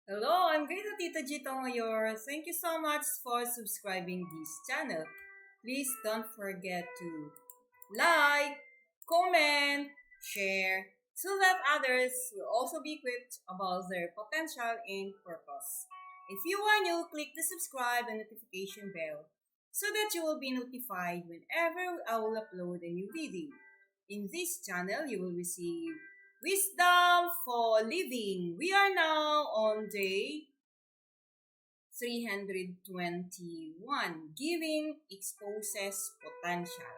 Hello, I'm Greta Tita Gito Mayor. Thank you so much for subscribing this channel. Please don't forget to like, comment, share, so that others will also be equipped about their potential and purpose. If you are new, click the subscribe and notification bell so that you will be notified whenever I will upload a new video. In this channel, you will receive wisdom for living. We are now on day 321. Giving exposes potential.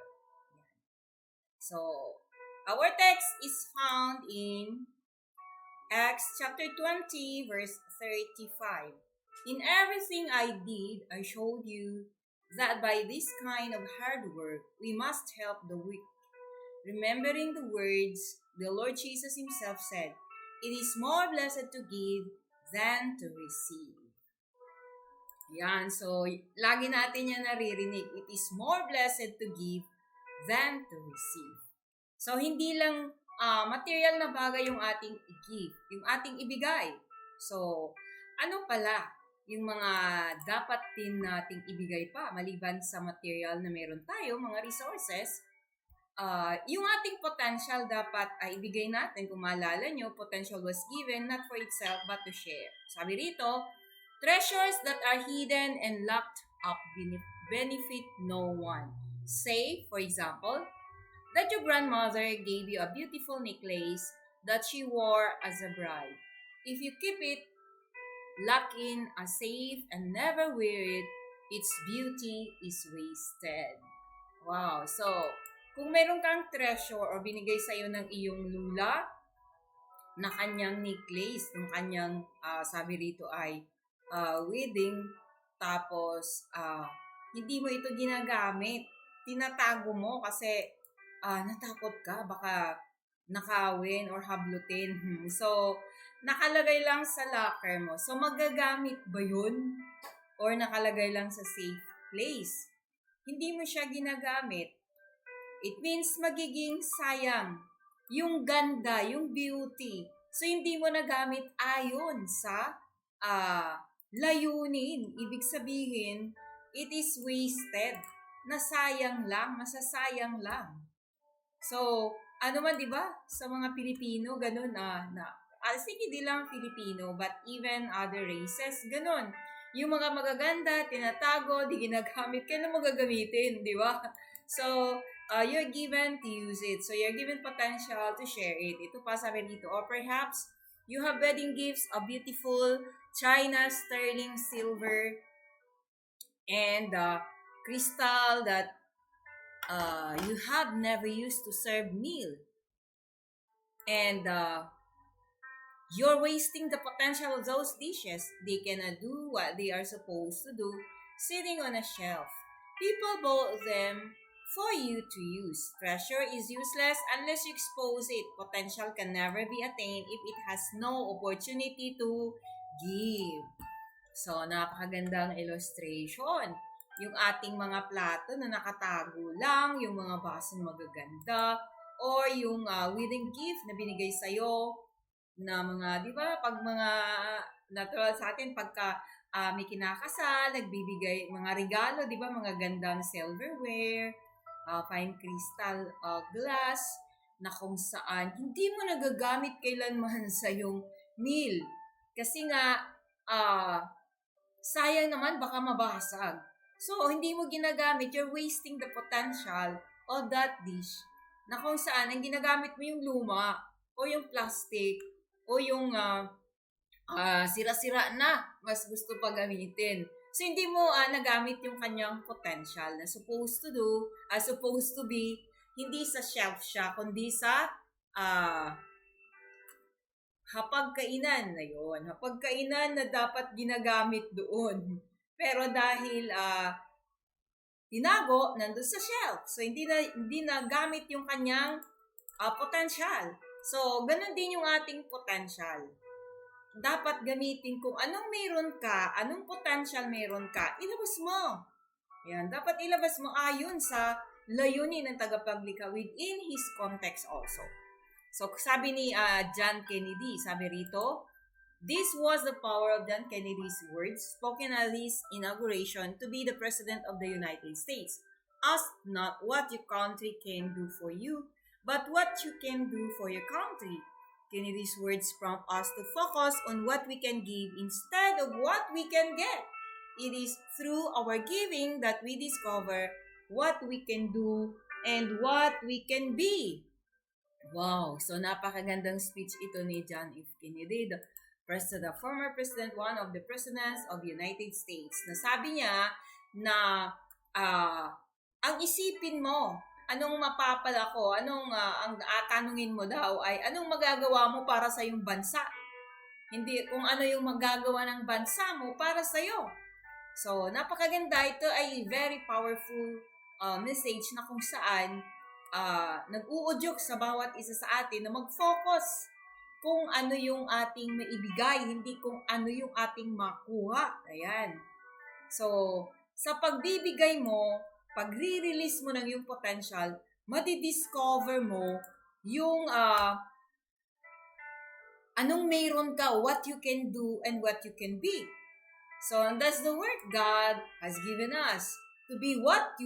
So, our text is found in Acts chapter 20, verse 35. In everything I did, I showed you that by this kind of hard work, we must help the weak. Remembering the words the Lord Jesus himself said, it is more blessed to give than to receive. Yan, so lagi natin yan naririnig. It is more blessed to give than to receive. So hindi lang material na bagay yung ating i-give, yung ating ibigay. So ano pala yung mga dapat din nating ibigay pa maliban sa material na meron tayo, mga resources. Yung ating potential dapat ay ibigay natin. Kung maalala nyo, potential was given not for itself but to share. Sabi rito, treasures that are hidden and locked up benefit no one. Say, for example, that your grandmother gave you a beautiful necklace that she wore as a bride. If you keep it, lock in a safe and never wear it, its beauty is wasted. Wow, so kung meron kang treasure or binigay sa'yo ng iyong lula na kanyang necklace, ng kanyang, sabi rito ay wedding, tapos hindi mo ito ginagamit, tinatago mo kasi natakot ka, baka nakawin or hablutin. So, nakalagay lang sa locker mo. So, magagamit ba yun? Or nakalagay lang sa safe place? Hindi mo siya ginagamit. It means magiging sayang yung ganda, yung beauty. So, hindi mo nagamit ayon sa layunin. Ibig sabihin, it is wasted. Nasayang lang, masasayang lang. So, ano man, di ba? Sa mga Pilipino, ganun sige, di lang Filipino, but even other races, ganun. Yung mga magaganda, tinatago, di ginagamit, kailan mo gagamitin, di ba? So, you're given to use it. So, you're given potential to share it. Ito pa sabi dito. Or perhaps, you have wedding gifts, a beautiful china, sterling, silver, and crystal that you have never used to serve meal. And you're wasting the potential of those dishes. They cannot do what they are supposed to do sitting on a shelf. People bought them for you to use. Treasure is useless unless you expose it. Potential can never be attained if it has no opportunity to give. So, napakagandang illustration. Yung ating mga plato na nakatago lang, yung mga baso magaganda, or yung wedding gift na binigay sa'yo na mga, di ba, pag mga natural sa atin, pagka may kinakasal, nagbibigay mga regalo, di ba, mga gandang silverware, fine crystal glass, na kung saan hindi mo nagagamit kailanman sa yung meal. Kasi nga, sayang naman, baka mabasag. So, hindi mo ginagamit, you're wasting the potential of that dish na kung saan ang ginagamit mo yung luma o yung plastic o yung sira-sira na, mas gusto pa gamitin. So, hindi mo nagamit yung kanyang potential na supposed to be, hindi sa shelf siya, kundi sa hapagkainan na yun. Hapagkainan na dapat ginagamit doon. Pero dahil tinago, nandun sa shelf. So, hindi na gamit yung kanyang potential. So, ganun din yung ating potential. Dapat gamitin kung anong meron ka, anong potential meron ka, ilabas mo. Yan, dapat ilabas mo ayon sa layunin ng tagapaglikha within his context also. So, sabi ni John Kennedy, sabi rito, This was the power of John Kennedy's words spoken at his inauguration to be the President of the United States. Ask not what your country can do for you, but what you can do for your country. Kennedy's words prompt us to focus on what we can give instead of what we can get. It is through our giving that we discover what we can do and what we can be. Wow! So, napakagandang speech ito ni John F. Kennedy, the former president, one of the presidents of the United States. Nasabi niya na ang isipin mo, anong mapapala ko, ang tanungin mo daw ay anong magagawa mo para sa iyong bansa. Hindi kung ano yung magagawa ng bansa mo para sa iyo. So, napakaganda. Ito ay very powerful message na kung saan nag-uudyok sa bawat isa sa atin na mag-focus kung ano yung ating maibigay, hindi kung ano yung ating makuha. Ayan. So, sa pagbibigay mo, pag-re-release mo ng yung potential, madidiscover mo yung anong mayroon ka, what you can do, and what you can be. So, and that's the work God has given us. To be what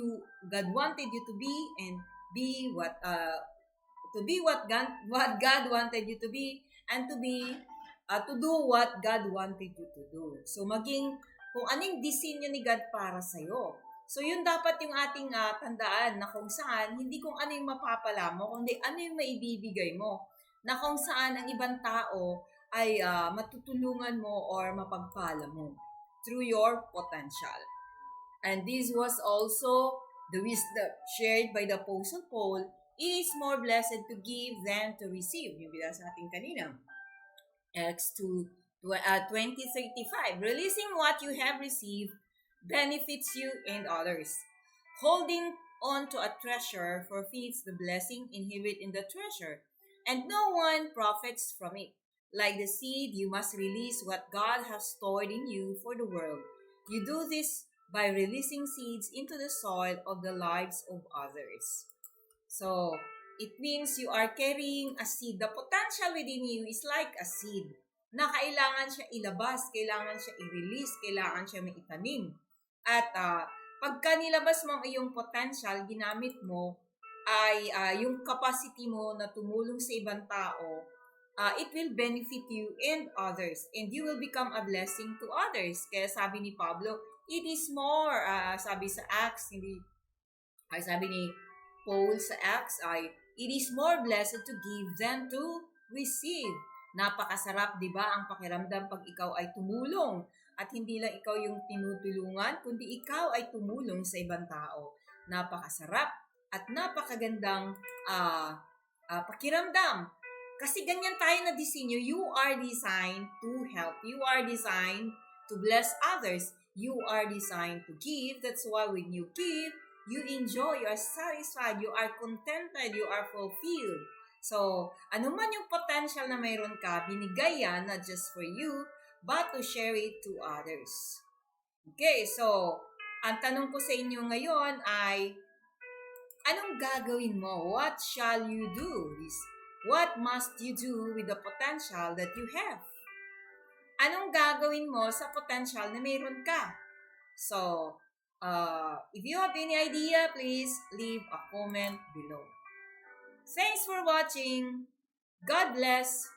God wanted you to be, and be what God wanted you to be, and to do what God wanted you to do. So, maging kung anong disenyo ni God para sa'yo. So, yun dapat yung ating tandaan na kung saan, hindi kung ano yung mapapala mo, kundi ano yung maibibigay mo. Na kung saan ang ibang tao ay matutulungan mo or mapagpala mo through your potential. And this was also the wisdom shared by the Apostle Paul. It is more blessed to give than to receive. Yung binasa natin kanina. Acts 20:35. Releasing what you have received benefits you and others. Holding on to a treasure forfeits the blessing inherent in the treasure, and no one profits from it. Like the seed, you must release what God has stored in you for the world. You do this by releasing seeds into the soil of the lives of others. So, it means you are carrying a seed. The potential within you is like a seed na kailangan siya ilabas, kailangan siya i-release, kailangan siya maitanim. At pagka nilabas mo ang iyong potential, ginamit mo, ay yung capacity mo na tumulong sa ibang tao, it will benefit you and others, and you will become a blessing to others. Kaya sabi ni Pablo, it is more, sabi sa Acts, sabi ni Paul sa Acts ay, it is more blessed to give than to receive. Napakasarap, di ba, ang pakiramdam pag ikaw ay tumulong. At hindi lang ikaw yung tinutulungan, kundi ikaw ay tumulong sa ibang tao. Napakasarap at napakagandang pakiramdam. Kasi ganyan tayo na disenyo. You are designed to help. You are designed to bless others. You are designed to give. That's why when you give, you enjoy, you are satisfied, you are contented, you are fulfilled. So, ano man yung potential na mayroon ka, binigay yan, not just for you, but to share it to others. Okay, so, ang tanong ko sa inyo ngayon ay, anong gagawin mo? What shall you do? What must you do with the potential that you have? Anong gagawin mo sa potential na mayroon ka? So, if you have any idea, please leave a comment below. Thanks for watching. God bless.